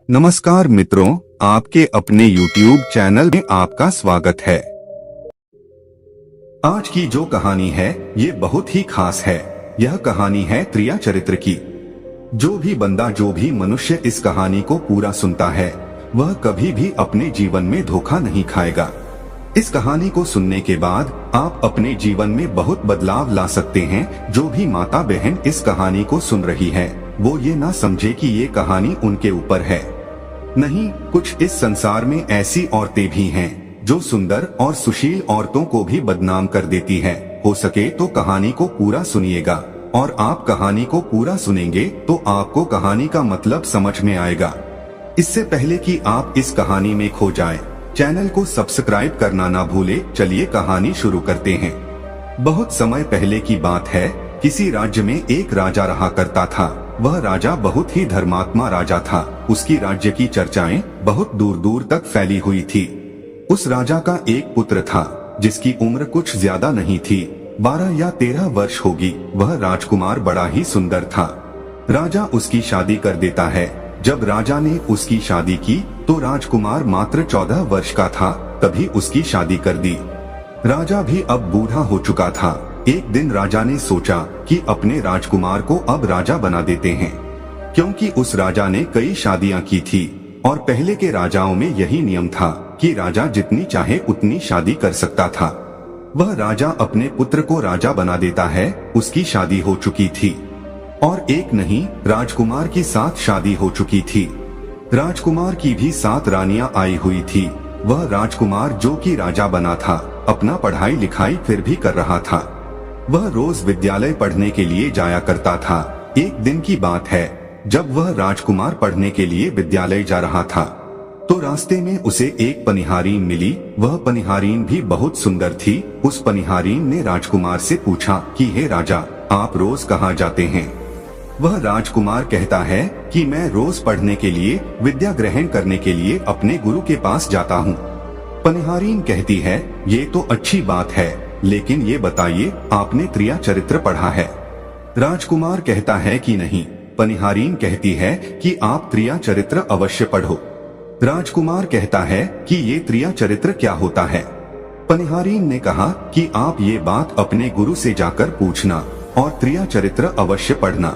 नमस्कार मित्रों, आपके अपने YouTube चैनल में आपका स्वागत है। आज की जो कहानी है ये बहुत ही खास है। यह कहानी है त्रिया चरित्र की। जो भी बंदा, जो भी मनुष्य इस कहानी को पूरा सुनता है वह कभी भी अपने जीवन में धोखा नहीं खाएगा। इस कहानी को सुनने के बाद आप अपने जीवन में बहुत बदलाव ला सकते हैं। जो भी माता बहन इस कहानी को सुन रही है वो ये ना समझे कि ये कहानी उनके ऊपर है। नहीं, कुछ इस संसार में ऐसी औरतें भी हैं जो सुंदर और सुशील औरतों को भी बदनाम कर देती है। हो सके तो कहानी को पूरा सुनिएगा, और आप कहानी को पूरा सुनेंगे तो आपको कहानी का मतलब समझ में आएगा। इससे पहले कि आप इस कहानी में खो जाएं, चैनल को सब्सक्राइब करना ना भूले। चलिए कहानी शुरू करते हैं। बहुत समय पहले की बात है। किसी राज्य में एक राजा रहा करता था। वह राजा बहुत ही धर्मात्मा राजा था। उसकी राज्य की चर्चाएं बहुत दूर दूर तक फैली हुई थी। उस राजा का एक पुत्र था जिसकी उम्र कुछ ज्यादा नहीं थी, 12 या 13 वर्ष होगी। वह राजकुमार बड़ा ही सुंदर था। राजा उसकी शादी कर देता है। जब राजा ने उसकी शादी की तो राजकुमार मात्र 14 वर्ष का था, तभी उसकी शादी कर दी। राजा भी अब बूढ़ा हो चुका था। एक दिन राजा ने सोचा कि अपने राजकुमार को अब राजा बना देते हैं, क्योंकि उस राजा ने कई शादियां की थी और पहले के राजाओं में यही नियम था कि राजा जितनी चाहे उतनी शादी कर सकता था। वह राजा अपने पुत्र को राजा बना देता है। उसकी शादी हो चुकी थी और एक नहीं, राजकुमार की 7 शादी हो चुकी थी। राजकुमार की भी 7 रानियां आई हुई थी। वह राजकुमार जो कि राजा बना था, अपना पढ़ाई लिखाई फिर भी कर रहा था। वह रोज विद्यालय पढ़ने के लिए जाया करता था। एक दिन की बात है, जब वह राजकुमार पढ़ने के लिए विद्यालय जा रहा था तो रास्ते में उसे एक पनिहारीन मिली। वह पनिहारीन भी बहुत सुंदर थी। उस पनिहारीन ने राजकुमार से पूछा कि हे राजा, आप रोज कहाँ जाते हैं? वह राजकुमार कहता है कि मैं रोज पढ़ने के लिए, विद्या ग्रहण करने के लिए अपने गुरु के पास जाता हूँ। पनिहारीन कहती है, ये तो अच्छी बात है, लेकिन ये बताइए आपने त्रिया चरित्र पढ़ा है? राजकुमार कहता है कि नहीं। पनिहारीन कहती है कि आप त्रिया चरित्र अवश्य पढ़ो। राजकुमार कहता है कि ये त्रिया चरित्र क्या होता है? पनिहारीन ने कहा कि आप ये बात अपने गुरु से जाकर पूछना और त्रिया चरित्र अवश्य पढ़ना।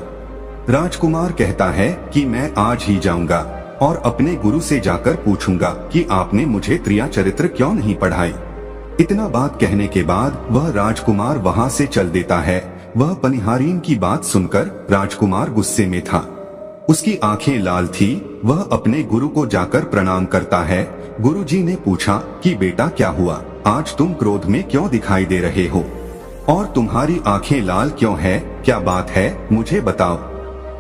राजकुमार कहता है कि मैं आज ही जाऊंगा और अपने गुरु से जाकर पूछूंगा कि आपने मुझे त्रिया चरित्र क्यों नहीं पढ़ाई। इतना बात कहने के बाद वह राजकुमार वहां से चल देता है। वह पनिहारीन की बात सुनकर राजकुमार गुस्से में था। उसकी आंखें लाल थी। वह अपने गुरु को जाकर प्रणाम करता है। गुरुजी ने पूछा कि बेटा क्या हुआ, आज तुम क्रोध में क्यों दिखाई दे रहे हो और तुम्हारी आंखें लाल क्यों है? क्या बात है, मुझे बताओ।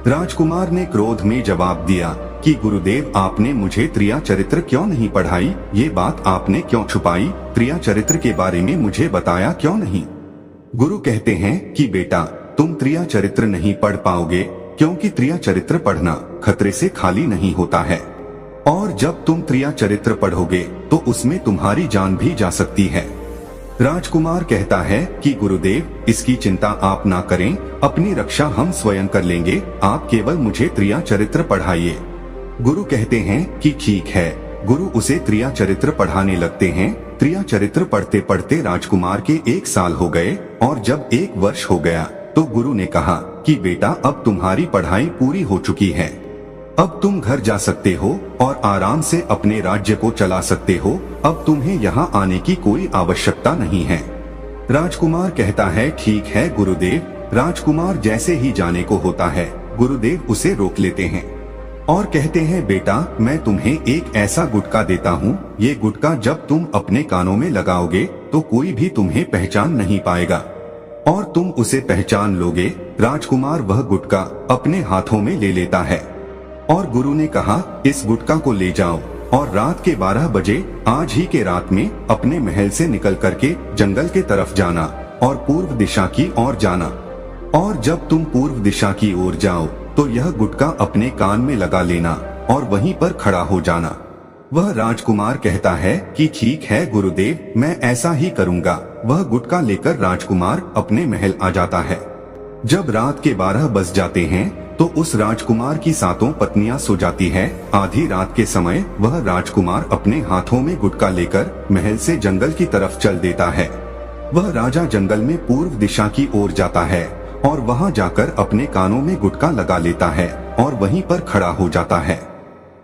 राजकुमार ने क्रोध में जवाब दिया कि गुरुदेव, आपने मुझे त्रिया चरित्र क्यों नहीं पढ़ाई? ये बात आपने क्यों छुपाई? त्रिया चरित्र के बारे में मुझे बताया क्यों नहीं? गुरु कहते हैं कि बेटा, तुम त्रिया चरित्र नहीं पढ़ पाओगे, क्योंकि त्रिया चरित्र पढ़ना खतरे से खाली नहीं होता है, और जब तुम त्रिया चरित्र पढ़ोगे तो उसमें तुम्हारी जान भी जा सकती है। राजकुमार कहता है कि गुरुदेव, इसकी चिंता आप ना करें, अपनी रक्षा हम स्वयं कर लेंगे, आप केवल मुझे त्रिया चरित्र पढ़ाइए। गुरु कहते हैं कि ठीक है। गुरु उसे त्रिया चरित्र पढ़ाने लगते हैं। त्रिया चरित्र पढ़ते पढ़ते राजकुमार के 1 साल हो गए और जब 1 वर्ष हो गया तो गुरु ने कहा कि बेटा, अब तुम्हारी पढ़ाई पूरी हो चुकी है, अब तुम घर जा सकते हो और आराम से अपने राज्य को चला सकते हो। अब तुम्हें यहाँ आने की कोई आवश्यकता नहीं है। राजकुमार कहता है ठीक है गुरुदेव। राजकुमार जैसे ही जाने को होता है, गुरुदेव उसे रोक लेते हैं और कहते हैं बेटा, मैं तुम्हें एक ऐसा गुटका देता हूँ। ये गुटका जब तुम अपने कानों में लगाओगे तो कोई भी तुम्हें पहचान नहीं पाएगा और तुम उसे पहचान लोगे। राजकुमार वह गुटका अपने हाथों में ले लेता है और गुरु ने कहा, इस गुटका को ले जाओ और रात के 12 बजे, आज ही के रात में अपने महल से निकल करके जंगल के तरफ जाना और पूर्व दिशा की ओर जाना, और जब तुम पूर्व दिशा की ओर जाओ तो यह गुटका अपने कान में लगा लेना और वहीं पर खड़ा हो जाना। वह राजकुमार कहता है कि ठीक है गुरुदेव, मैं ऐसा ही करूंगा। वह गुटका लेकर राजकुमार अपने महल आ जाता है। जब रात के 12 बज जाते हैं, तो उस राजकुमार की सातों पत्नियां सो जाती है। आधी रात के समय वह राजकुमार अपने हाथों में गुटका लेकर महल से जंगल की तरफ चल देता है। वह राजा जंगल में पूर्व दिशा की ओर जाता है और वहां जाकर अपने कानों में गुटका लगा लेता है और वहीं पर खड़ा हो जाता है।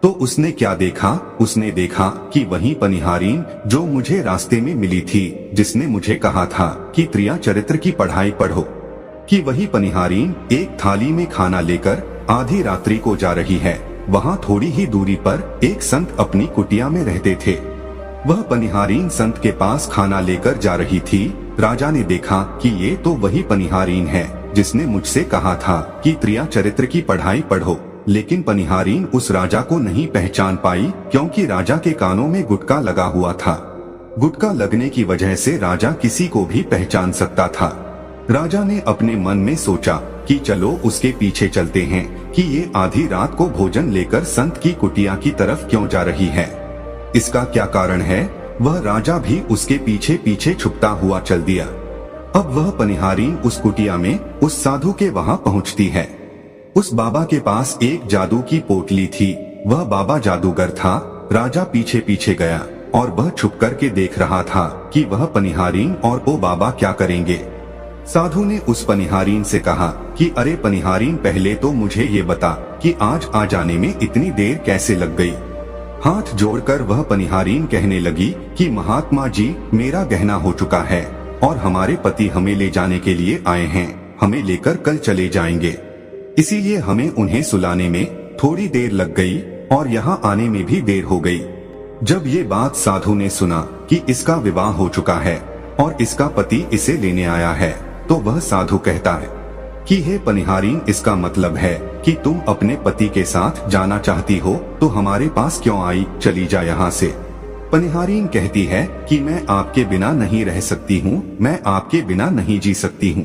तो उसने क्या देखा? उसने देखा कि वही पनिहारीन जो मुझे रास्ते में मिली थी, जिसने मुझे कहा था कि त्रिया चरित्र की पढ़ाई पढ़ो, कि वही पनिहारीन एक थाली में खाना लेकर आधी रात्रि को जा रही है। वहाँ थोड़ी ही दूरी पर एक संत अपनी कुटिया में रहते थे। वह पनिहारीन संत के पास खाना लेकर जा रही थी। राजा ने देखा कि ये तो वही पनिहारीन है जिसने मुझसे कहा था कि त्रिया चरित्र की पढ़ाई पढ़ो। लेकिन पनिहारीन उस राजा को नहीं पहचान पाई, क्योंकि राजा के कानों में गुटका लगा हुआ था। गुटका लगने की वजह से राजा किसी को भी पहचान सकता था। राजा ने अपने मन में सोचा कि चलो उसके पीछे चलते हैं कि ये आधी रात को भोजन लेकर संत की कुटिया की तरफ क्यों जा रही है, इसका क्या कारण है। वह राजा भी उसके पीछे पीछे छुपता हुआ चल दिया। अब वह पनिहारीन उस कुटिया में उस साधु के वहां पहुंचती है। उस बाबा के पास एक जादू की पोटली थी। वह बाबा जादूगर था। राजा पीछे पीछे गया और वह छुप कर के देख रहा था कि वह पनिहारीन और वो बाबा क्या करेंगे। साधु ने उस पनिहारीन से कहा कि अरे पनिहारीन, पहले तो मुझे ये बता कि आज आ जाने में इतनी देर कैसे लग गई। हाथ जोड़कर वह पनिहारीन कहने लगी कि महात्मा जी, मेरा गहना हो चुका है और हमारे पति हमें ले जाने के लिए आए हैं। हमें लेकर कल चले जाएंगे, इसीलिए हमें उन्हें सुलाने में थोड़ी देर लग गई और यहाँ आने में भी देर हो गई। जब ये बात साधु ने सुना कि इसका विवाह हो चुका है और इसका पति इसे लेने आया है, तो वह साधु कहता है कि हे पनिहारीन, इसका मतलब है कि तुम अपने पति के साथ जाना चाहती हो, तो हमारे पास क्यों आई, चली जा यहाँ से। पनिहारीन कहती है कि मैं आपके बिना नहीं रह सकती हूँ, मैं आपके बिना नहीं जी सकती हूँ।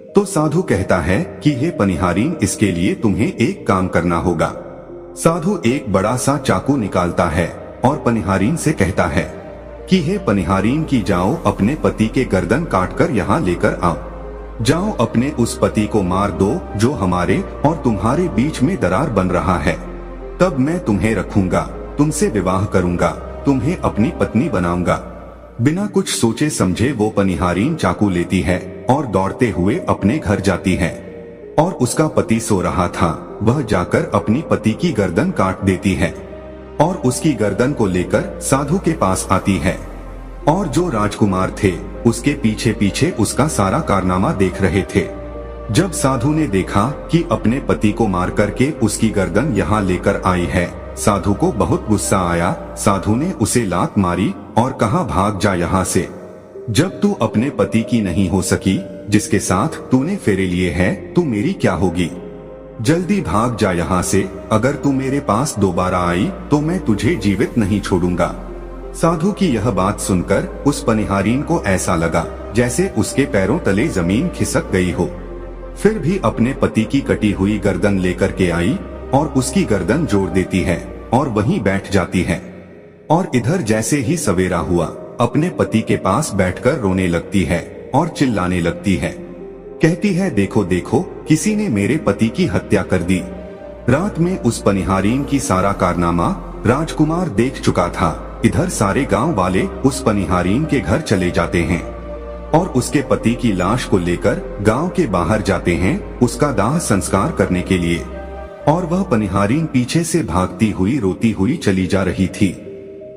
तो साधु कहता है कि हे पनिहारीन, इसके लिए तुम्हें एक काम करना होगा। साधु एक बड़ा सा चाकू निकालता है और पनिहारीन से कहता है कि हे पनिहारीन, की जाओ अपने पति के गर्दन काटकर यहाँ लेकर आओ। जाओ अपने उस पति को मार दो जो हमारे और तुम्हारे बीच में दरार बन रहा है। तब मैं तुम्हें रखूंगा, तुमसे विवाह करूंगा, तुम्हें अपनी पत्नी बनाऊंगा। बिना कुछ सोचे समझे वो पनिहारीन चाकू लेती है और दौड़ते हुए अपने घर जाती है। और उसका पति सो रहा था। वह जाकर अपनी पति की गर्दन काट देती है और उसकी गर्दन को लेकर साधु के पास आती है। और जो राजकुमार थे उसके पीछे पीछे उसका सारा कारनामा देख रहे थे। जब साधु ने देखा कि अपने पति को मार करके उसकी गर्दन यहाँ लेकर आई है, साधु को बहुत गुस्सा आया। साधु ने उसे लात मारी और कहा, भाग जा यहाँ से। जब तू अपने पति की नहीं हो सकी, जिसके साथ तूने फेरे लिए हैं, तू मेरी क्या होगी। जल्दी भाग जा यहाँ से। अगर तू मेरे पास दोबारा आई तो मैं तुझे जीवित नहीं छोड़ूंगा। साधु की यह बात सुनकर उस पनिहारीन को ऐसा लगा जैसे उसके पैरों तले जमीन खिसक गई हो। फिर भी अपने पति की कटी हुई गर्दन लेकर के आई और उसकी गर्दन जोड़ देती है और वहीं बैठ जाती है। और इधर जैसे ही सवेरा हुआ, अपने पति के पास बैठकर रोने लगती है और चिल्लाने लगती है। कहती है, देखो देखो, किसी ने मेरे पति की हत्या कर दी। रात में उस पनिहारीन की सारा कारनामा राजकुमार देख चुका था। इधर सारे गांव वाले उस पनिहारीन के घर चले जाते हैं और उसके पति की लाश को लेकर गांव के बाहर जाते हैं उसका दाह संस्कार करने के लिए। और वह पनिहारीन पीछे से भागती हुई रोती हुई चली जा रही थी।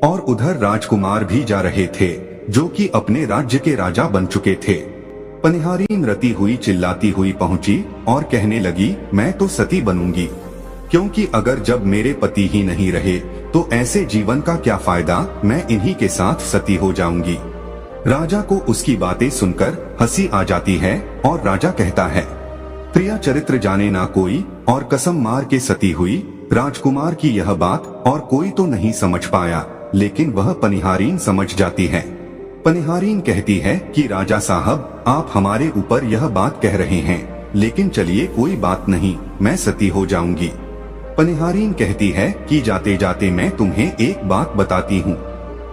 और उधर राजकुमार भी जा रहे थे जो कि अपने राज्य के राजा बन चुके थे। पनिहारीन रती हुई चिल्लाती हुई पहुंची और कहने लगी, मैं तो सती बनूंगी, क्योंकि अगर जब मेरे पति ही नहीं रहे तो ऐसे जीवन का क्या फायदा, मैं इन्हीं के साथ सती हो जाऊंगी। राजा को उसकी बातें सुनकर हंसी आ जाती है और राजा कहता है, त्रिया चरित्र जाने ना कोई, और कसम मार के सती हुई। राजकुमार की यह बात और कोई तो नहीं समझ पाया, लेकिन वह पनिहारीन समझ जाती है। पनिहारीन कहती है कि राजा साहब, आप हमारे ऊपर यह बात कह रहे हैं, लेकिन चलिए कोई बात नहीं, मैं सती हो जाऊंगी। पनिहारीन कहती है कि जाते जाते मैं तुम्हें एक बात बताती हूँ।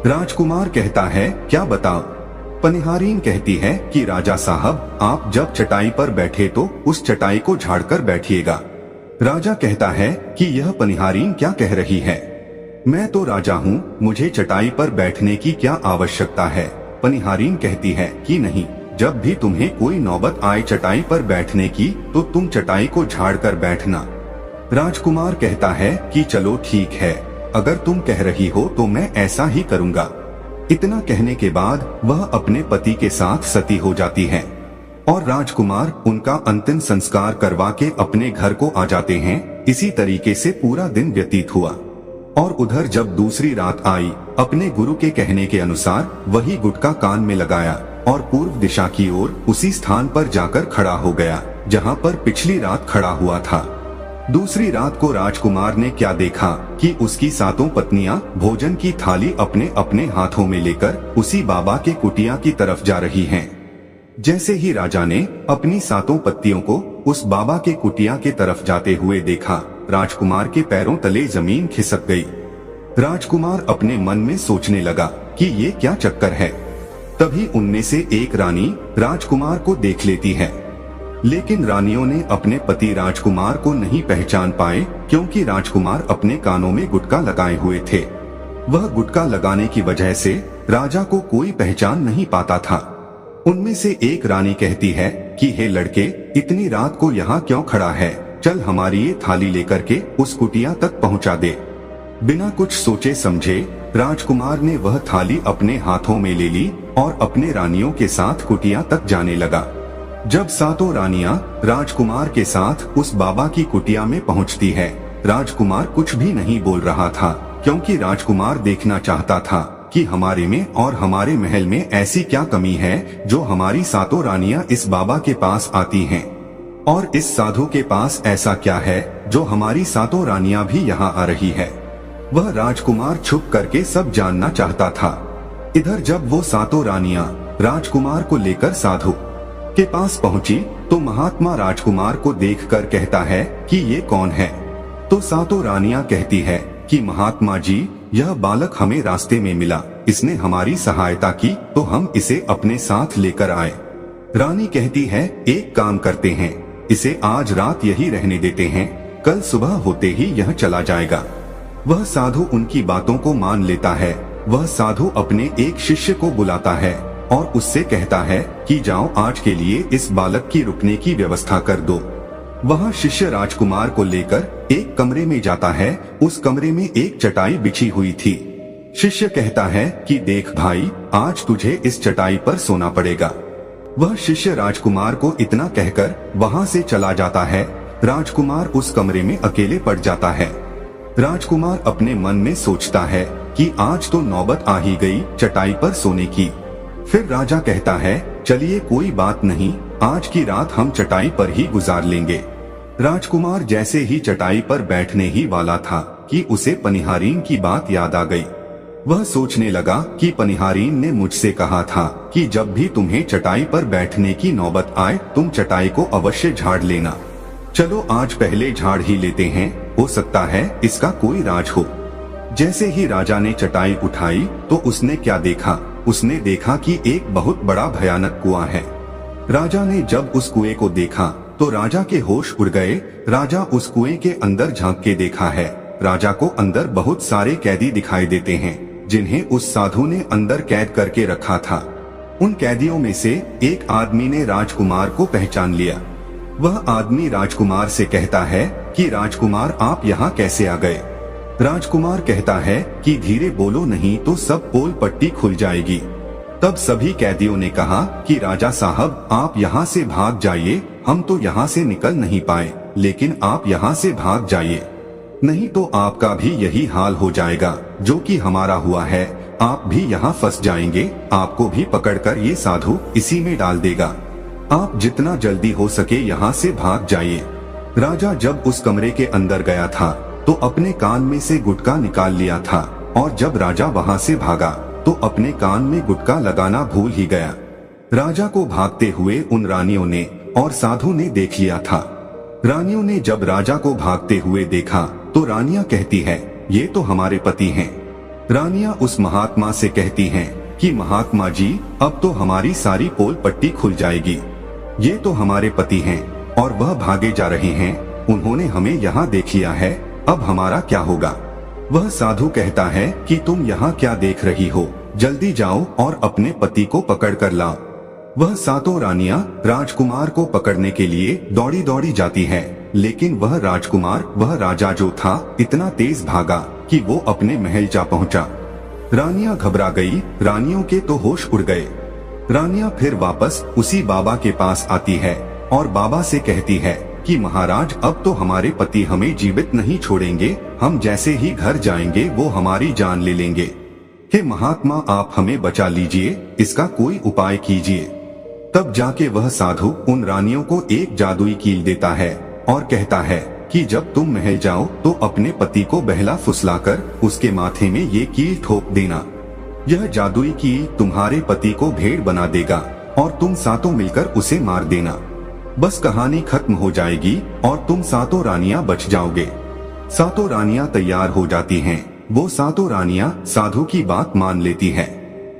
राजकुमार कहता है, क्या बताओ। पनिहारीन कहती है कि राजा साहब, आप जब चटाई पर बैठे तो उस चटाई को झाड़कर बैठिएगा। राजा कहता है कि यह पनिहारीन क्या कह रही है? मैं तो राजा हूँ, मुझे चटाई पर बैठने की क्या आवश्यकता है? पनिहारीन कहती है कि नहीं, जब भी तुम्हें कोई नौबत आए चटाई पर बैठने की तो तुम चटाई को झाड़ कर बैठना। राजकुमार कहता है कि चलो ठीक है, अगर तुम कह रही हो तो मैं ऐसा ही करूँगा। इतना कहने के बाद वह अपने पति के साथ सती हो जाती है और राजकुमार उनका अंतिम संस्कार करवा के अपने घर को आ जाते हैं। इसी तरीके से पूरा दिन व्यतीत हुआ और उधर जब दूसरी रात आई, अपने गुरु के कहने के अनुसार वही गुटका कान में लगाया और पूर्व दिशा की ओर उसी स्थान पर जाकर खड़ा हो गया जहां पर पिछली रात खड़ा हुआ था। दूसरी रात को राजकुमार ने क्या देखा कि उसकी सातों पत्नियां भोजन की थाली अपने अपने हाथों में लेकर उसी बाबा के कुटिया की तरफ जा रही हैं। जैसे ही राजा ने अपनी सातों पत्नियों को उस बाबा के कुटिया के तरफ जाते हुए देखा, राजकुमार के पैरों तले जमीन खिसक गई। राजकुमार अपने मन में सोचने लगा कि ये क्या चक्कर है। तभी उनमें से एक रानी राजकुमार को देख लेती है, लेकिन रानियों ने अपने पति राजकुमार को नहीं पहचान पाए क्योंकि राजकुमार अपने कानों में गुटका लगाए हुए थे। वह गुटका लगाने की वजह से राजा को कोई पहचान नहीं पाता था। उनमें से एक रानी कहती है कि हे लड़के, इतनी रात को यहाँ क्यों खड़ा है? चल हमारी ये थाली लेकर के उस कुटिया तक पहुँचा दे। बिना कुछ सोचे समझे राजकुमार ने वह थाली अपने हाथों में ले ली और अपने रानियों के साथ कुटिया तक जाने लगा। जब सातों रानियां राजकुमार के साथ उस बाबा की कुटिया में पहुंचती है, राजकुमार कुछ भी नहीं बोल रहा था क्योंकि राजकुमार देखना चाहता था कि हमारे में और हमारे महल में ऐसी क्या कमी है जो हमारी सातों रानियां इस बाबा के पास आती हैं, और इस साधु के पास ऐसा क्या है जो हमारी सातों रानियां भी यहाँ आ रही है। वह राजकुमार छुप करके सब जानना चाहता था। इधर जब वो सातों रानियां राजकुमार को लेकर साधु के पास पहुंची तो महात्मा राजकुमार को देखकर कहता है कि ये कौन है? तो सातों रानियां कहती है कि महात्मा जी, यह बालक हमें रास्ते में मिला, इसने हमारी सहायता की तो हम इसे अपने साथ लेकर आए। रानी कहती है, एक काम करते हैं, इसे आज रात यही रहने देते हैं, कल सुबह होते ही यह चला जाएगा। वह साधु उनकी बातों को मान लेता है। वह साधु अपने एक शिष्य को बुलाता है और उससे कहता है कि जाओ, आज के लिए इस बालक की रुकने की व्यवस्था कर दो। वह शिष्य राजकुमार को लेकर एक कमरे में जाता है। उस कमरे में एक चटाई बिछी हुई थी। शिष्य कहता है कि देख भाई, आज तुझे इस चटाई पर सोना पड़ेगा। वह शिष्य राजकुमार को इतना कहकर वहां से चला जाता है। राजकुमार उस कमरे में अकेले पड़ जाता है। राजकुमार अपने मन में सोचता है कि आज तो नौबत आ ही गई चटाई पर सोने की। फिर राजा कहता है, चलिए कोई बात नहीं, आज की रात हम चटाई पर ही गुजार लेंगे। राजकुमार जैसे ही चटाई पर बैठने ही वाला था कि उसे पनिहारीन की बात याद आ गई। वह सोचने लगा कि पनिहारीन ने मुझसे कहा था कि जब भी तुम्हें चटाई पर बैठने की नौबत आए तुम चटाई को अवश्य झाड़ लेना। चलो आज पहले झाड़ ही लेते हैं, हो सकता है इसका कोई राज हो। जैसे ही राजा ने चटाई उठाई तो उसने क्या देखा? उसने देखा कि एक बहुत बड़ा भयानक कुआं है। राजा ने जब उस कुएं को देखा तो राजा के होश उड़ गए। राजा उस कुएं के अंदर झांक के देखा है। राजा को अंदर बहुत सारे कैदी दिखाई देते हैं जिन्हें उस साधु ने अंदर कैद करके रखा था। उन कैदियों में से एक आदमी ने राजकुमार को पहचान लिया। वह आदमी राजकुमार से कहता है कि राजकुमार, आप यहाँ कैसे आ गए? राजकुमार कहता है कि धीरे बोलो, नहीं तो सब पोल पट्टी खुल जाएगी। तब सभी कैदियों ने कहा कि राजा साहब, आप यहाँ से भाग जाइए, हम तो यहाँ से निकल नहीं पाए, लेकिन आप यहाँ से भाग जाइए, नहीं तो आपका भी यही हाल हो जाएगा जो कि हमारा हुआ है। आप भी यहाँ फंस जाएंगे, आपको भी पकड़कर ये साधु इसी में डाल देगा। आप जितना जल्दी हो सके यहाँ से भाग जाइए। राजा जब उस कमरे के अंदर गया था तो अपने कान में से गुटका निकाल लिया था, और जब राजा वहाँ से भागा तो अपने कान में गुटका लगाना भूल ही गया। राजा को भागते हुए उन रानियों ने और साधु ने देख लिया था। रानियों ने जब राजा को भागते हुए देखा तो रानियां कहती है, ये तो हमारे पति हैं। रानियां उस महात्मा से कहती हैं कि महात्मा जी, अब तो हमारी सारी पोल पट्टी खुल जाएगी। ये तो हमारे पति हैं और वह भागे जा रहे हैं। उन्होंने हमें यहाँ देख लिया है, अब हमारा क्या होगा। वह साधु कहता है कि तुम यहाँ क्या देख रही हो, जल्दी जाओ और अपने पति को पकड़ कर लाओ। वह सातों रानियां राजकुमार को पकड़ने के लिए दौड़ी दौड़ी जाती हैं, लेकिन वह राजकुमार, वह राजा जो था, इतना तेज भागा कि वो अपने महल जा पहुंचा। रानियां घबरा गई, रानियों के तो होश उड़ गए। रानियां फिर वापस उसी बाबा के पास आती है और बाबा से कहती है कि महाराज, अब तो हमारे पति हमें जीवित नहीं छोड़ेंगे, हम जैसे ही घर जाएंगे वो हमारी जान ले लेंगे। हे महात्मा, आप हमें बचा लीजिए, इसका कोई उपाय कीजिए। तब जाके वह साधु उन रानियों को एक जादुई कील देता है और कहता है कि जब तुम महल जाओ तो अपने पति को बहला फुसलाकर उसके माथे में ये कील ठोक देना। यह जादुई कील तुम्हारे पति को भेड़ बना देगा और तुम सातों मिलकर उसे मार देना। बस कहानी खत्म हो जाएगी और तुम सातों रानियां बच जाओगे। सातों रानियां तैयार हो जाती हैं। वो सातों रानियां साधु की बात मान लेती है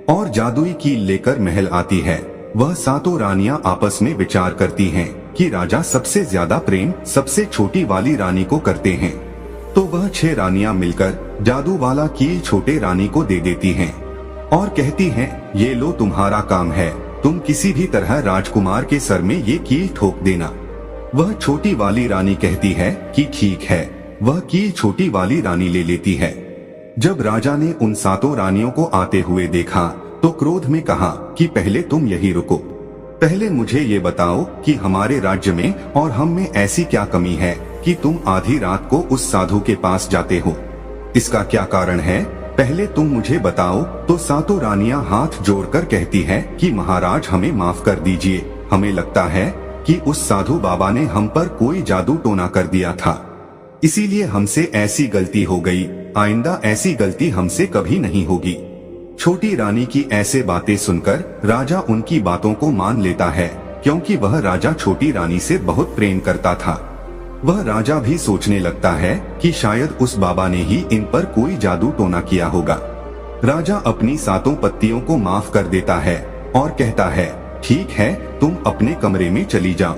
और जादुई कील लेकर महल आती है। वह सातों रानियां आपस में विचार करती हैं कि राजा सबसे ज्यादा प्रेम सबसे छोटी वाली रानी को करते हैं, तो वह 6 रानियां मिलकर जादू वाला कील छोटे रानी को दे देती हैं और कहती हैं, ये लो तुम्हारा काम है, तुम किसी भी तरह राजकुमार के सर में ये कील ठोक देना। वह छोटी वाली रानी कहती है कि ठीक है। वह कील छोटी वाली रानी ले लेती है। जब राजा ने उन सातों रानियों को आते हुए देखा तो क्रोध में कहा कि पहले तुम यही रुको, पहले मुझे ये बताओ कि हमारे राज्य में और हम में ऐसी क्या कमी है कि तुम आधी रात को उस साधु के पास जाते हो, इसका क्या कारण है, पहले तुम मुझे बताओ। तो सातों रानियां हाथ जोड़कर कहती हैं कि महाराज, हमें माफ कर दीजिए, हमें लगता है कि उस साधु बाबा ने हम पर कोई जादू टोना कर दिया था, इसीलिए हमसे ऐसी गलती हो गई, आइंदा ऐसी गलती हमसे कभी नहीं होगी। छोटी रानी की ऐसे बातें सुनकर राजा उनकी बातों को मान लेता है, क्योंकि वह राजा छोटी रानी से बहुत प्रेम करता था। वह राजा भी सोचने लगता है कि शायद उस बाबा ने ही इन पर कोई जादू टोना किया होगा। राजा अपनी सातों पत्नियों को माफ कर देता है और कहता है, ठीक है, तुम अपने कमरे में चली जाओ।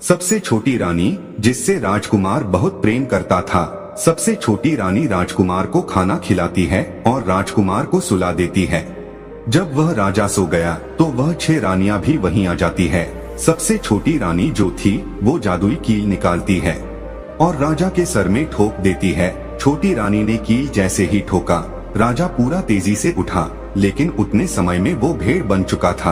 सबसे छोटी रानी, जिससे राजकुमार बहुत प्रेम करता था, सबसे छोटी रानी राजकुमार को खाना खिलाती है और राजकुमार को सुला देती है। जब वह राजा सो गया तो वह 6 रानियां भी वहीं आ जाती है। सबसे छोटी रानी जो थी वो जादुई कील निकालती है और राजा के सर में ठोक देती है। छोटी रानी ने कील जैसे ही ठोका, राजा पूरा तेजी से उठा, लेकिन उतने समय में वो भेड़ बन चुका था।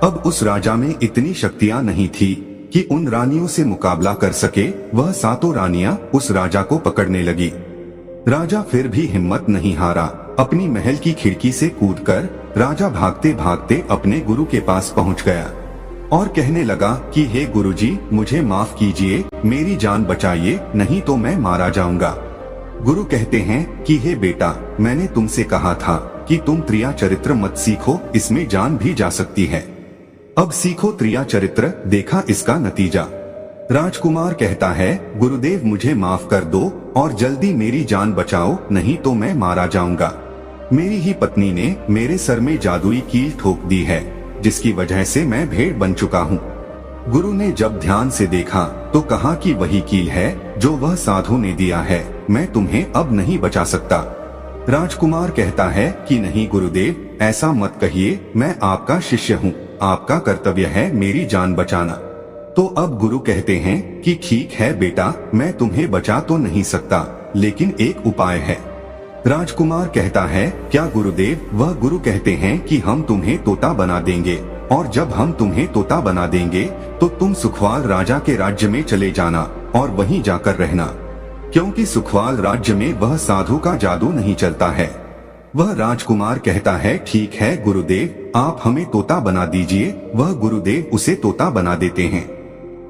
अब उस राजा में इतनी शक्तियां नहीं थी कि उन रानियों से मुकाबला कर सके। वह सातों रानियां उस राजा को पकड़ने लगी। राजा फिर भी हिम्मत नहीं हारा, अपनी महल की खिड़की से कूदकर राजा भागते भागते अपने गुरु के पास पहुंच गया और कहने लगा कि हे गुरुजी, मुझे माफ कीजिए, मेरी जान बचाइए, नहीं तो मैं मारा जाऊंगा। गुरु कहते हैं कि हे बेटा, मैंने तुमसे कहा था कि तुम त्रिया चरित्र मत सीखो, इसमें जान भी जा सकती है। अब सीखो त्रिया चरित्र, देखा इसका नतीजा। राजकुमार कहता है, गुरुदेव मुझे माफ कर दो और जल्दी मेरी जान बचाओ, नहीं तो मैं मारा जाऊंगा। मेरी ही पत्नी ने मेरे सर में जादुई कील ठोक दी है, जिसकी वजह से मैं भेड़ बन चुका हूँ। गुरु ने जब ध्यान से देखा तो कहा कि वही कील है जो वह साधु ने दिया है, मैं तुम्हें अब नहीं बचा सकता। राजकुमार कहता है कि नहीं गुरुदेव, ऐसा मत कहिए, मैं आपका शिष्य हूँ, आपका कर्तव्य है मेरी जान बचाना। तो अब गुरु कहते हैं कि ठीक है बेटा, मैं तुम्हें बचा तो नहीं सकता, लेकिन एक उपाय है। राजकुमार कहता है, क्या गुरुदेव? वह गुरु कहते हैं कि हम तुम्हें तोता बना देंगे और जब हम तुम्हें तोता बना देंगे तो तुम सुखवाल राजा के राज्य में चले जाना और वहीं जाकर रहना, क्योंकि सुखवाल राज्य में वह साधु का जादू नहीं चलता है। वह राजकुमार कहता है, ठीक है गुरुदेव, आप हमें तोता बना दीजिए। वह गुरुदेव उसे तोता बना देते हैं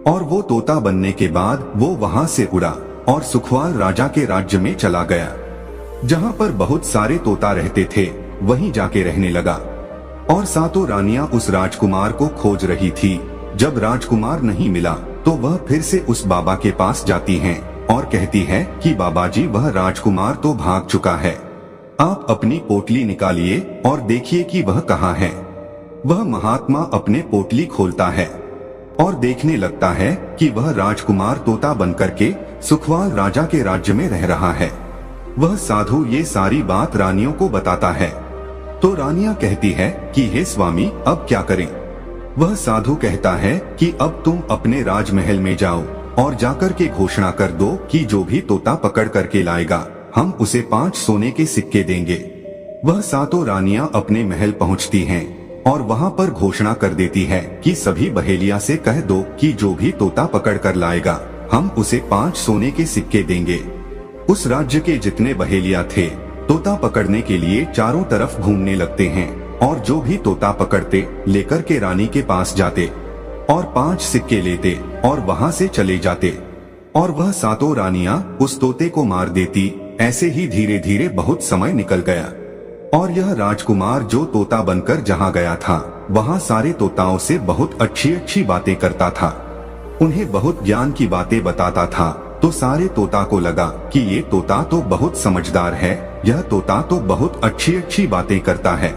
और वो तोता बनने के बाद वो वहाँ से उड़ा और सुखवाल राजा के राज्य में चला गया। जहाँ पर बहुत सारे तोता रहते थे वहीं जाके रहने लगा और सातों रानियां उस राजकुमार को खोज रही थी। जब राजकुमार नहीं मिला तो वह फिर से उस बाबा के पास जाती हैं और कहती है कि बाबा जी, वह राजकुमार तो भाग चुका है, आप अपनी पोटली निकालिए और देखिए कि वह कहाँ है। वह महात्मा अपने पोटली खोलता है और देखने लगता है कि वह राजकुमार तोता बनकर के सुखवाल राजा के राज्य में रह रहा है। वह साधु ये सारी बात रानियों को बताता है। तो रानियां कहती है कि हे स्वामी, अब क्या करें? वह साधु कहता है कि अब तुम अपने राजमहल में जाओ और जाकर के घोषणा कर दो कि जो भी तोता पकड़ करके लाएगा हम उसे 5 सोने के सिक्के देंगे। वह सातों रानियां अपने महल पहुंचती हैं और वहां पर घोषणा कर देती है कि सभी बहेलिया से कह दो कि जो भी तोता पकड़ कर लाएगा हम उसे 5 सोने के सिक्के देंगे। उस राज्य के जितने बहेलिया थे तोता पकड़ने के लिए चारों तरफ घूमने लगते हैं और जो भी तोता पकड़ते लेकर के रानी के पास जाते और 5 सिक्के लेते और वहां से चले जाते और वह सातों रानियां उस तोते को मार देती। ऐसे ही धीरे धीरे बहुत समय निकल गया और यह राजकुमार जो तोता बनकर जहाँ गया था वहाँ सारे तोताओं से बहुत अच्छी अच्छी बातें करता था, उन्हें बहुत ज्ञान की बातें बताता था। तो सारे तोता को लगा कि ये तोता तो बहुत समझदार है, यह तोता तो बहुत अच्छी अच्छी बातें करता है,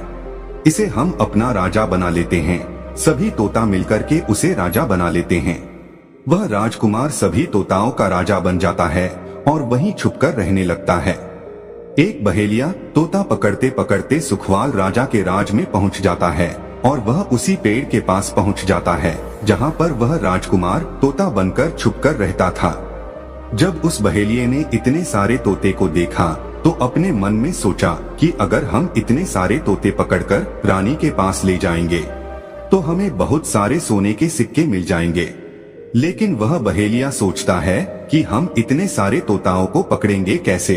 इसे हम अपना राजा बना लेते हैं। सभी तोता मिलकर के उसे राजा बना लेते हैं। वह राजकुमार सभी तोताओं का राजा बन जाता है और वहीं छुपकर रहने लगता है। एक बहेलिया तोता पकड़ते पकड़ते सुखवाल राजा के राज में पहुंच जाता है और वह उसी पेड़ के पास पहुंच जाता है जहां पर वह राजकुमार तोता बनकर छुपकर रहता था। जब उस बहेलिये ने इतने सारे तोते को देखा तो अपने मन में सोचा कि अगर हम इतने सारे तोते पकड़कर रानी के पास ले जाएंगे तो हमें बहुत सारे सोने के सिक्के मिल जाएंगे। लेकिन वह बहेलिया सोचता है कि हम इतने सारे तोताओं को पकड़ेंगे कैसे।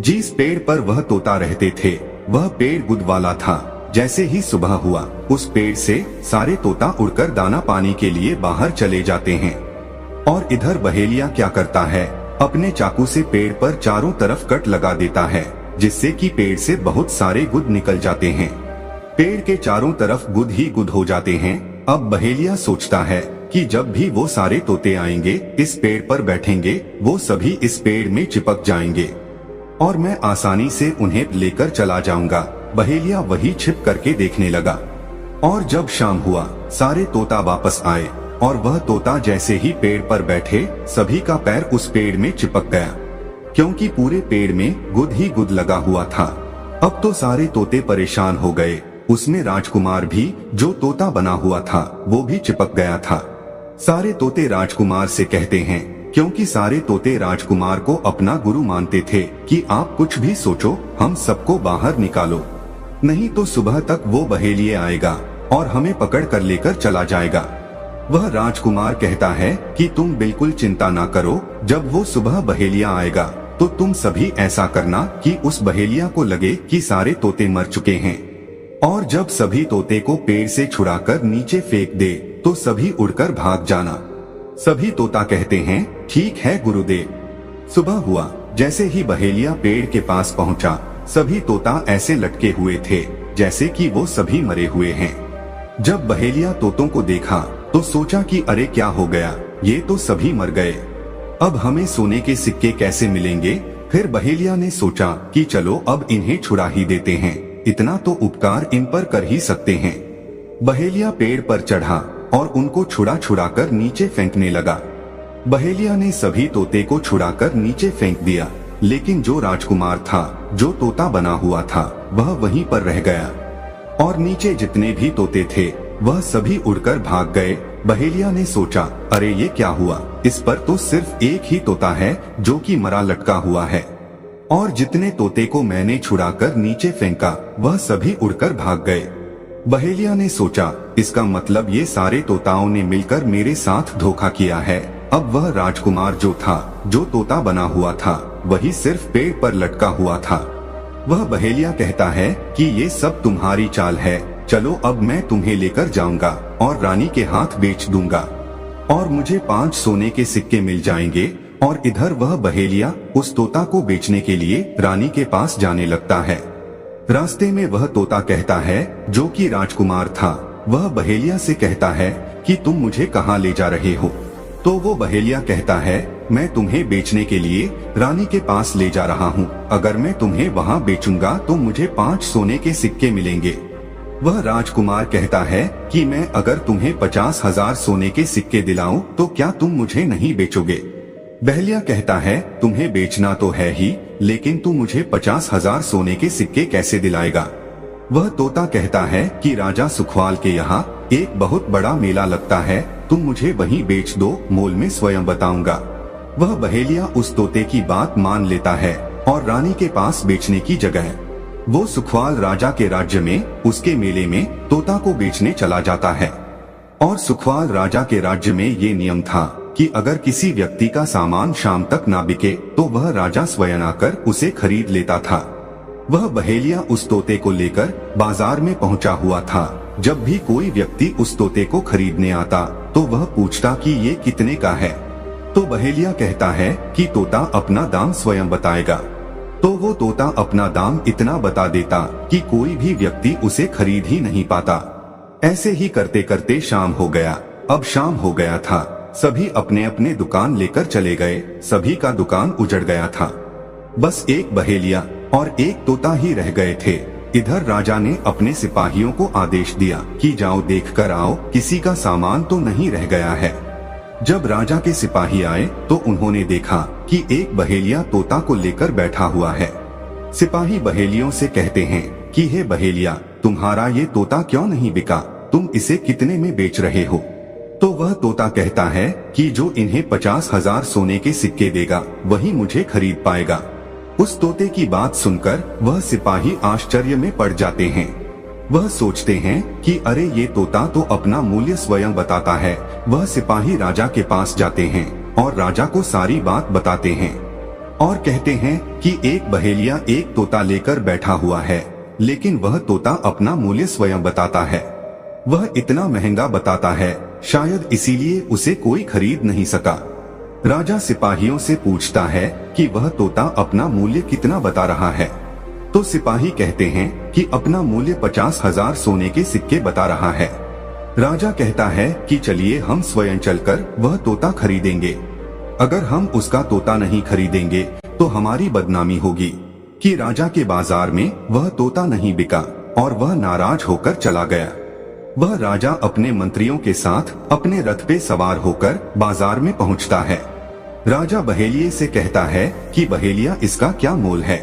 जिस पेड़ पर वह तोता रहते थे वह पेड़ गुद वाला था। जैसे ही सुबह हुआ उस पेड़ से सारे तोता उड़कर दाना पानी के लिए बाहर चले जाते हैं और इधर बहेलिया क्या करता है, अपने चाकू से पेड़ पर चारों तरफ कट लगा देता है जिससे कि पेड़ से बहुत सारे गुद निकल जाते हैं। पेड़ के चारों तरफ गुद ही गुद हो जाते हैं। अब बहेलिया सोचता है कि जब भी वो सारे तोते आएंगे इस पेड़ पर बैठेंगे वो सभी इस पेड़ में चिपक जाएंगे और मैं आसानी से उन्हें लेकर चला जाऊंगा। बहेलिया वही छिप करके देखने लगा और जब शाम हुआ सारे तोता वापस आए और वह तोता जैसे ही पेड़ पर बैठे सभी का पैर उस पेड़ में चिपक गया क्योंकि पूरे पेड़ में गुद ही गुद लगा हुआ था। अब तो सारे तोते परेशान हो गए, उसमें राजकुमार भी जो तोता बना हुआ था वो भी चिपक गया था। सारे तोते राजकुमार से कहते हैं क्योंकि सारे तोते राजकुमार को अपना गुरु मानते थे कि आप कुछ भी सोचो हम सबको बाहर निकालो, नहीं तो सुबह तक वो बहेलिये आएगा और हमें पकड़ कर लेकर चला जाएगा। वह राजकुमार कहता है कि तुम बिल्कुल चिंता ना करो, जब वो सुबह बहेलिया आएगा तो तुम सभी ऐसा करना कि उस बहेलिया को लगे कि सारे तोते मर चुके हैं और जब सभी तोते को पेड़ से छुड़ाकर नीचे फेंक दे तो सभी उड़कर भाग जाना। सभी तोता कहते हैं ठीक है गुरुदेव। सुबह हुआ, जैसे ही बहेलिया पेड़ के पास पहुंचा सभी तोता ऐसे लटके हुए थे जैसे कि वो सभी मरे हुए हैं। जब बहेलिया तोतों को देखा तो सोचा कि अरे क्या हो गया, ये तो सभी मर गए, अब हमें सोने के सिक्के कैसे मिलेंगे। फिर बहेलिया ने सोचा कि चलो अब इन्हें छुड़ा ही देते हैं, इतना तो उपकार इन पर कर ही सकते हैं। बहेलिया पेड़ पर चढ़ा और उनको छुड़ा छुड़ा कर नीचे फेंकने लगा। बहेलिया ने सभी तोते को छुड़ाकर नीचे फेंक दिया, लेकिन जो राजकुमार था जो तोता बना हुआ था वह वहीं पर रह गया और नीचे जितने भी तोते थे वह सभी उड़कर भाग गए। बहेलिया ने सोचा अरे ये क्या हुआ, इस पर तो सिर्फ एक ही तोता है जो कि मरा लटका हुआ है और जितने तोते को मैंने छुड़ाकर नीचे फेंका वह सभी उड़कर भाग गए। बहेलिया ने सोचा इसका मतलब ये सारे तोताओं ने मिलकर मेरे साथ धोखा किया है। अब वह राजकुमार जो था जो तोता बना हुआ था वही सिर्फ पेड़ पर लटका हुआ था। वह बहेलिया कहता है कि ये सब तुम्हारी चाल है, चलो अब मैं तुम्हें लेकर जाऊंगा और रानी के हाथ बेच दूंगा और मुझे 5 सोने के सिक्के मिल जाएंगे। और इधर वह बहेलिया उस तोता को बेचने के लिए रानी के पास जाने लगता है। रास्ते में वह तोता कहता है जो कि राजकुमार था, वह बहेलिया से कहता है कि तुम मुझे कहाँ ले जा रहे हो। तो वो बहेलिया कहता है मैं तुम्हें बेचने के लिए रानी के पास ले जा रहा हूँ, अगर मैं तुम्हें वहाँ बेचूंगा तो मुझे 5 सोने के सिक्के मिलेंगे। वह राजकुमार कहता है कि मैं अगर तुम्हें 50,000 सोने के सिक्के दिलाऊं तो क्या तुम मुझे नहीं बेचोगे? बहेलिया कहता है, तुम्हें बेचना तो है ही, लेकिन तू मुझे 50,000 सोने के सिक्के कैसे दिलाएगा? वह तोता कहता है कि राजा सुखवाल के यहाँ एक बहुत बड़ा मेला लगता है, तुम मुझे वहीं बेच दो, मोल में स्वयं बताऊंगा। वह बहेलिया उस तोते की बात मान लेता है और रानी के पास बेचने की जगह वो सुखवाल राजा के राज्य में उसके मेले में तोता को बेचने चला जाता है। और सुखवाल राजा के राज्य में ये नियम था कि अगर किसी व्यक्ति का सामान शाम तक ना बिके तो वह राजा स्वयं आकर उसे खरीद लेता था। वह बहेलिया उस तोते को लेकर बाजार में पहुंचा हुआ था। जब भी कोई व्यक्ति उस तोते को खरीदने आता तो वह पूछता कि ये कितने का है, तो बहेलिया कहता है कि तोता अपना दाम स्वयं बताएगा। तो वो तोता अपना दाम इतना बता देता कि कोई भी व्यक्ति उसे खरीद ही नहीं पाता। ऐसे ही करते करते शाम हो गया। अब शाम हो गया था, सभी अपने अपने दुकान लेकर चले गए। सभी का दुकान उजड़ गया था, बस एक बहेलिया और एक तोता ही रह गए थे। इधर राजा ने अपने सिपाहियों को आदेश दिया कि जाओ देख कर आओ, किसी का सामान तो नहीं रह गया है। जब राजा के सिपाही आए तो उन्होंने देखा कि एक बहेलिया तोता को लेकर बैठा हुआ है। सिपाही बहेलियों से कहते हैं कि हे बहेलिया, तुम्हारा ये तोता क्यों नहीं बिका? तुम इसे कितने में बेच रहे हो? तो वह तोता कहता है कि जो इन्हें 50,000 सोने के सिक्के देगा वही मुझे खरीद पाएगा। उस तोते की बात सुनकर वह सिपाही आश्चर्य में पड़ जाते हैं। वह सोचते हैं कि अरे ये तोता तो अपना मूल्य स्वयं बताता है। वह सिपाही राजा के पास जाते हैं और राजा को सारी बात बताते हैं और कहते हैं कि एक बहेलिया एक तोता लेकर बैठा हुआ है, लेकिन वह तोता अपना मूल्य स्वयं बताता है। वह इतना महंगा बताता है, शायद इसीलिए उसे कोई खरीद नहीं सका। राजा सिपाहियों से पूछता है कि वह तोता अपना मूल्य कितना बता रहा है। तो सिपाही कहते हैं कि अपना मूल्य 50,000 सोने के सिक्के बता रहा है। राजा कहता है कि चलिए हम स्वयं चलकर वह तोता खरीदेंगे। अगर हम उसका तोता नहीं खरीदेंगे तो हमारी बदनामी होगी कि राजा के बाजार में वह तोता नहीं बिका, और वह नाराज होकर चला गया। वह राजा अपने मंत्रियों के साथ अपने रथ पे सवार होकर बाजार में पहुंचता है। राजा बहेलिये से कहता है कि बहेलिया, इसका क्या मोल है?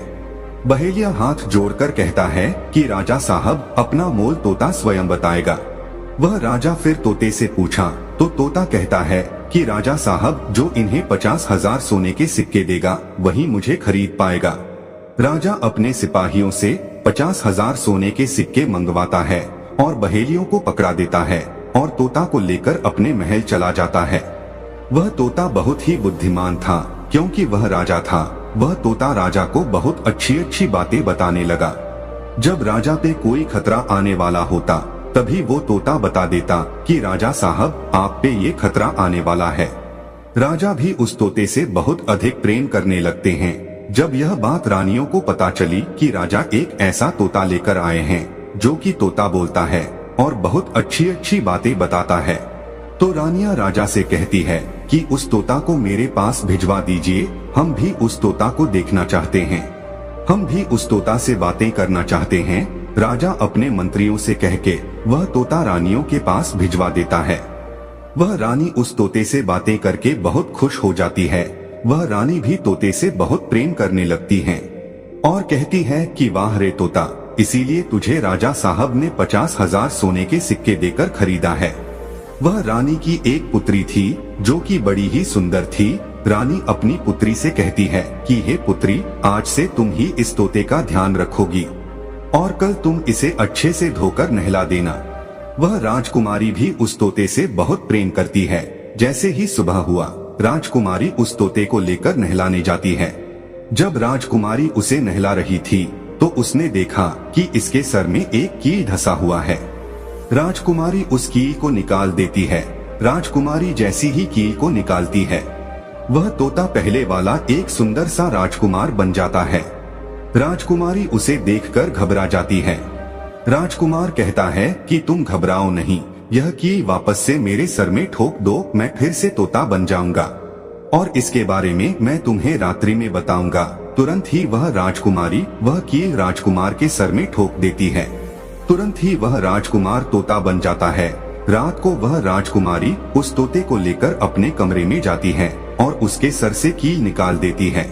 बहेलिया हाथ जोड़कर कहता है कि राजा साहब, अपना मोल तोता स्वयं बताएगा। वह राजा फिर तोते से पूछा तो तोता कहता है कि राजा साहब, जो इन्हें 50,000 सोने के सिक्के देगा वही मुझे खरीद पाएगा। राजा अपने सिपाहियों से 50,000 सोने के सिक्के मंगवाता है और बहेलियों को पकड़ा देता है और तोता को लेकर अपने महल चला जाता है। वह तोता बहुत ही बुद्धिमान था, क्योंकि वह राजा था। वह तोता राजा को बहुत अच्छी अच्छी बातें बताने लगा। जब राजा पे कोई खतरा आने वाला होता तभी वो तोता बता देता कि राजा साहब, आप पे ये खतरा आने वाला है। राजा भी उस तोते से बहुत अधिक प्रेम करने लगते हैं। जब यह बात रानियों को पता चली कि राजा एक ऐसा तोता लेकर आए हैं जो कि तोता बोलता है और बहुत अच्छी अच्छी बातें बताता है, तो रानियां राजा से कहती है कि उस तोता को मेरे पास भिजवा दीजिए, हम भी उस तोता को देखना चाहते हैं, हम भी उस तोता से बातें करना चाहते हैं। राजा अपने मंत्रियों से कह के वह तोता रानियों के पास भिजवा देता है। वह रानी उस तोते से बातें करके बहुत खुश हो जाती है। वह रानी भी तोते से बहुत प्रेम करने लगती है और कहती है कि वाह रे तोता, इसीलिए तुझे राजा साहब ने 50,000 सोने के सिक्के देकर खरीदा है। वह रानी की एक पुत्री थी जो कि बड़ी ही सुंदर थी। रानी अपनी पुत्री से कहती है कि हे पुत्री, आज से तुम ही इस तोते का ध्यान रखोगी और कल तुम इसे अच्छे से धोकर नहला देना। वह राजकुमारी भी उस तोते से बहुत प्रेम करती है। जैसे ही सुबह हुआ, राजकुमारी उस तोते को लेकर नहलाने जाती है। जब राजकुमारी उसे नहला रही थी तो उसने देखा कि इसके सर में एक कील धंसा हुआ है। राजकुमारी उस कील को निकाल देती है। राजकुमारी जैसी ही कील को निकालती है, वह तोता पहले वाला एक सुंदर सा राजकुमार बन जाता है। राजकुमारी उसे देखकर घबरा जाती है। राजकुमार कहता है कि तुम घबराओ नहीं, यह कील वापस से मेरे सर में ठोक दो, मैं फिर से तोता बन जाऊंगा और इसके बारे में मैं तुम्हें रात्रि में बताऊंगा। तुरंत ही वह राजकुमारी वह कील राजकुमार के सर में ठोक देती है। तुरंत ही वह राजकुमार तोता बन जाता है। रात को वह राजकुमारी उस तोते को लेकर अपने कमरे में जाती है और उसके सर से कील निकाल देती है।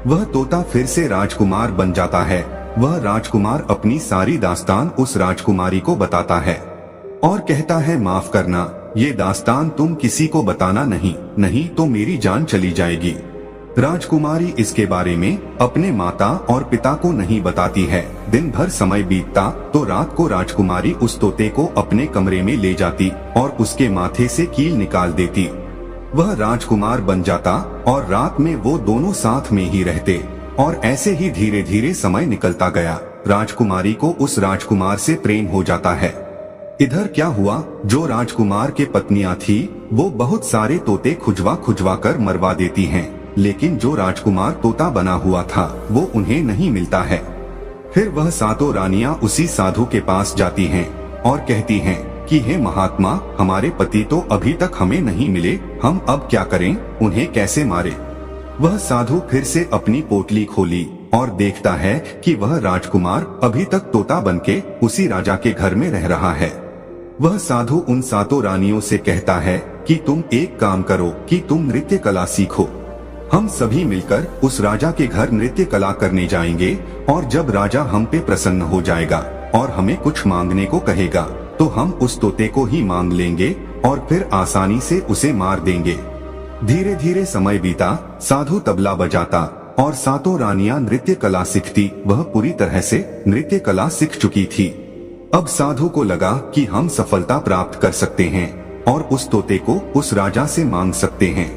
वह तोता फिर से राजकुमार बन जाता है। वह राजकुमार अपनी सारी दास्तान उस राजकुमारी को बताता है और कहता है, माफ करना, ये दास्तान तुम किसी को बताना नहीं तो मेरी जान चली जाएगी। राजकुमारी इसके बारे में अपने माता और पिता को नहीं बताती है। दिन भर समय बीतता तो रात को राजकुमारी उस तोते को अपने कमरे में ले जाती और उसके माथे से कील निकाल देती। वह राजकुमार बन जाता और रात में वो दोनों साथ में ही रहते और ऐसे ही धीरे धीरे समय निकलता गया। राजकुमारी को उस राजकुमार से प्रेम हो जाता है। इधर क्या हुआ, जो राजकुमार के पत्नियां थी वो बहुत सारे तोते खुजवा कर मरवा देती हैं, लेकिन जो राजकुमार तोता बना हुआ था वो उन्हें नहीं मिलता है। फिर वह सातों रानियां उसी साधु के पास जाती हैं और कहती हैं कि हे महात्मा, हमारे पति तो अभी तक हमें नहीं मिले, हम अब क्या करें, उन्हें कैसे मारे। वह साधु फिर से अपनी पोटली खोली और देखता है कि वह राजकुमार अभी तक तोता बनके उसी राजा के घर में रह रहा है। वह साधु उन सातों रानियों से कहता है कि तुम एक काम करो कि तुम नृत्य कला सीखो। हम सभी मिलकर उस राजा के घर नृत्य कला करने जाएंगे और जब राजा हम पे प्रसन्न हो जाएगा और हमें कुछ मांगने को कहेगा तो हम उस तोते को ही मांग लेंगे और फिर आसानी से उसे मार देंगे। धीरे धीरे समय बीता, साधु तबला बजाता और सातों रानियां नृत्य कला सीखती। वह पूरी तरह से नृत्य कला सीख चुकी थी। अब साधु को लगा कि हम सफलता प्राप्त कर सकते हैं और उस तोते को उस राजा से मांग सकते हैं।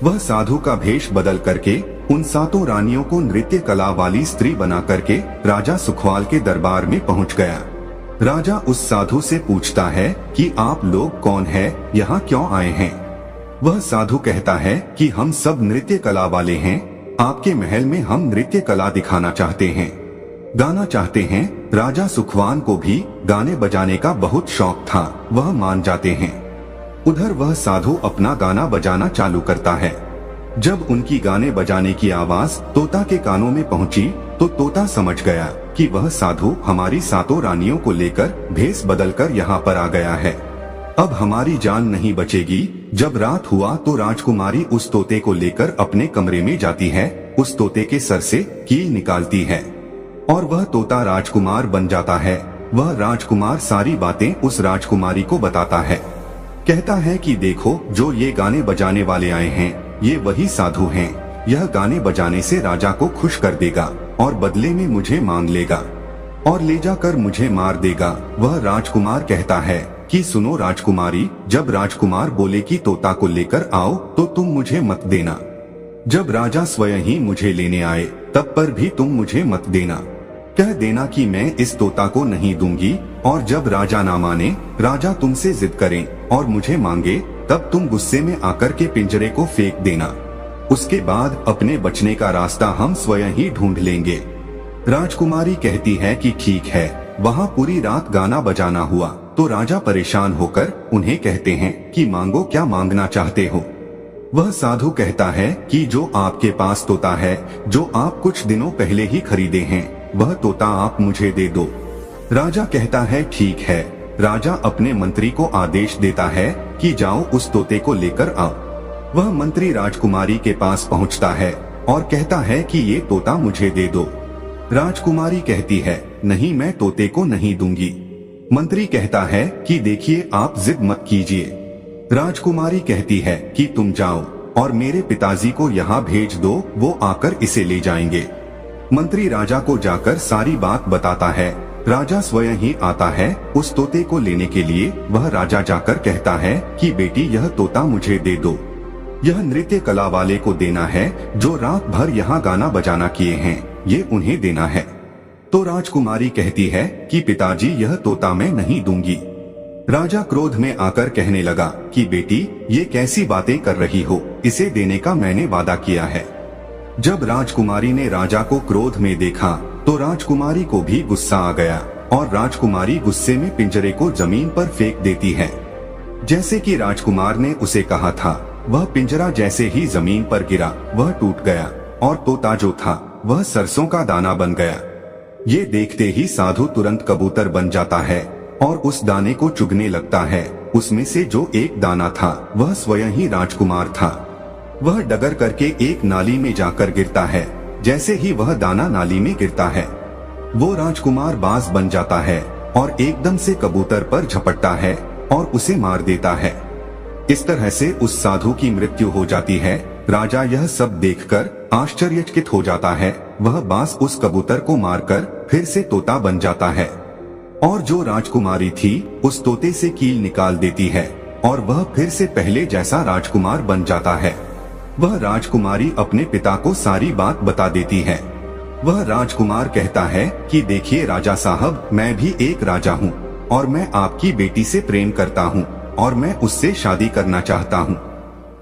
वह साधु का भेष बदल करके उन सातों रानियों को नृत्य कला वाली स्त्री बना करके राजा सुखवाल के दरबार में पहुंच गया। राजा उस साधु से पूछता है कि आप लोग कौन हैं, यहाँ क्यों आए हैं। वह साधु कहता है कि हम सब नृत्य कला वाले हैं, आपके महल में हम नृत्य कला दिखाना चाहते हैं, गाना चाहते हैं। राजा सुखवान को भी गाने बजाने का बहुत शौक था, वह मान जाते हैं। उधर वह साधु अपना गाना बजाना चालू करता है। जब उनकी गाने बजाने की आवाज तोता के कानों में पहुंची तो तोता समझ गया कि वह साधु हमारी सातों रानियों को लेकर भेष बदलकर यहाँ पर आ गया है। अब हमारी जान नहीं बचेगी। जब रात हुआ तो राजकुमारी उस तोते को लेकर अपने कमरे में जाती है, उस तोते के सर से कील निकालती है और वह तोता राजकुमार बन जाता है। वह राजकुमार सारी बातें उस राजकुमारी को बताता है। कहता है कि देखो, जो ये गाने बजाने वाले आए हैं ये वही साधु हैं। यह गाने बजाने से राजा को खुश कर देगा और बदले में मुझे मांग लेगा और ले जाकर मुझे मार देगा। वह राजकुमार कहता है कि सुनो राजकुमारी, जब राजकुमार बोले कि तोता को लेकर आओ तो तुम मुझे मत देना। जब राजा स्वयं ही मुझे लेने आए तब पर भी तुम मुझे मत देना। कह देना कि मैं इस तोता को नहीं दूंगी और जब राजा ना माने, राजा तुमसे जिद करें और मुझे मांगे, तब तुम गुस्से में आकर के पिंजरे को फेंक देना। उसके बाद अपने बचने का रास्ता हम स्वयं ही ढूंढ लेंगे। राजकुमारी कहती है कि ठीक है। वहाँ पूरी रात गाना बजाना हुआ तो राजा परेशान होकर उन्हें कहते हैं कि मांगो, क्या मांगना चाहते हो। वह साधु कहता है कि जो आपके पास तोता है, जो आप कुछ दिनों पहले ही खरीदे हैं, वह तोता आप मुझे दे दो। राजा कहता है ठीक है। राजा अपने मंत्री को आदेश देता है कि जाओ उस तोते को लेकर आओ। वह मंत्री राजकुमारी के पास पहुंचता है और कहता है कि ये तोता मुझे दे दो। राजकुमारी कहती है नहीं, मैं तोते को नहीं दूंगी। मंत्री कहता है कि देखिए, आप जिद मत कीजिए। राजकुमारी कहती है कि तुम जाओ और मेरे पिताजी को यहाँ भेज दो, वो आकर इसे ले जाएंगे। मंत्री राजा को जाकर सारी बात बताता है। राजा स्वयं ही आता है उस तोते को लेने के लिए। वह राजा जाकर कहता है कि बेटी, यह तोता मुझे दे दो। यह नृत्य कला वाले को देना है जो रात भर यहाँ गाना बजाना किए हैं, ये उन्हें देना है। तो राजकुमारी कहती है कि पिताजी, यह तोता मैं नहीं दूंगी। राजा क्रोध में आकर कहने लगा कि बेटी, ये कैसी बातें कर रही हो, इसे देने का मैंने वादा किया है। जब राजकुमारी ने राजा को क्रोध में देखा तो राजकुमारी को भी गुस्सा आ गया और राजकुमारी गुस्से में पिंजरे को जमीन पर फेंक देती है। जैसे कि राजकुमार ने उसे कहा था, वह पिंजरा जैसे ही जमीन पर गिरा वह टूट गया और तोता जो था वह सरसों का दाना बन गया। ये देखते ही साधु तुरंत कबूतर बन जाता है और उस दाने को चुगने लगता है। उसमें से जो एक दाना था वह स्वयं ही राजकुमार था। वह डगर करके एक नाली में जाकर गिरता है। जैसे ही वह दाना नाली में गिरता है वो राजकुमार बाज बन जाता है और एकदम से कबूतर पर झपटता है और उसे मार देता है। इस तरह से उस साधु की मृत्यु हो जाती है। राजा यह सब देखकर आश्चर्यचकित हो जाता है। वह बाज उस कबूतर को मारकर फिर से तोता बन जाता है और जो राजकुमारी थी उस तोते से कील निकाल देती है और वह फिर से पहले जैसा राजकुमार बन जाता है। वह राजकुमारी अपने पिता को सारी बात बता देती है। वह राजकुमार कहता है कि देखिए राजा साहब, मैं भी एक राजा हूँ और मैं आपकी बेटी से प्रेम करता हूँ और मैं उससे शादी करना चाहता हूँ।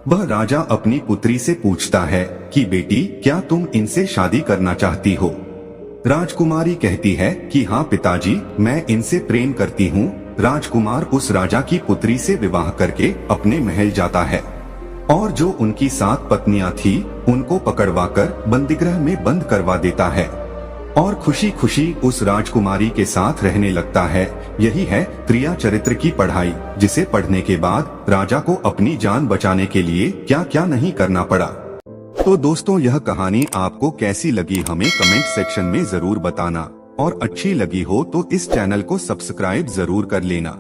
वह राजा अपनी पुत्री से पूछता है कि बेटी, क्या तुम इनसे शादी करना चाहती हो? राजकुमारी कहती है कि हाँ पिताजी, मैं इनसे प्रेम करती हूँ। राजकुमार उस राजा की पुत्री से विवाह करके अपने महल जाता है और जो उनकी 7 पत्नियां थी उनको पकड़वाकर बंदीगृह में बंद करवा देता है और खुशी खुशी उस राजकुमारी के साथ रहने लगता है। यही है त्रिया चरित्र की पढ़ाई, जिसे पढ़ने के बाद राजा को अपनी जान बचाने के लिए क्या क्या नहीं करना पड़ा। तो दोस्तों, यह कहानी आपको कैसी लगी हमें कमेंट सेक्शन में जरूर बताना और अच्छी लगी हो तो इस चैनल को सब्सक्राइब जरूर कर लेना।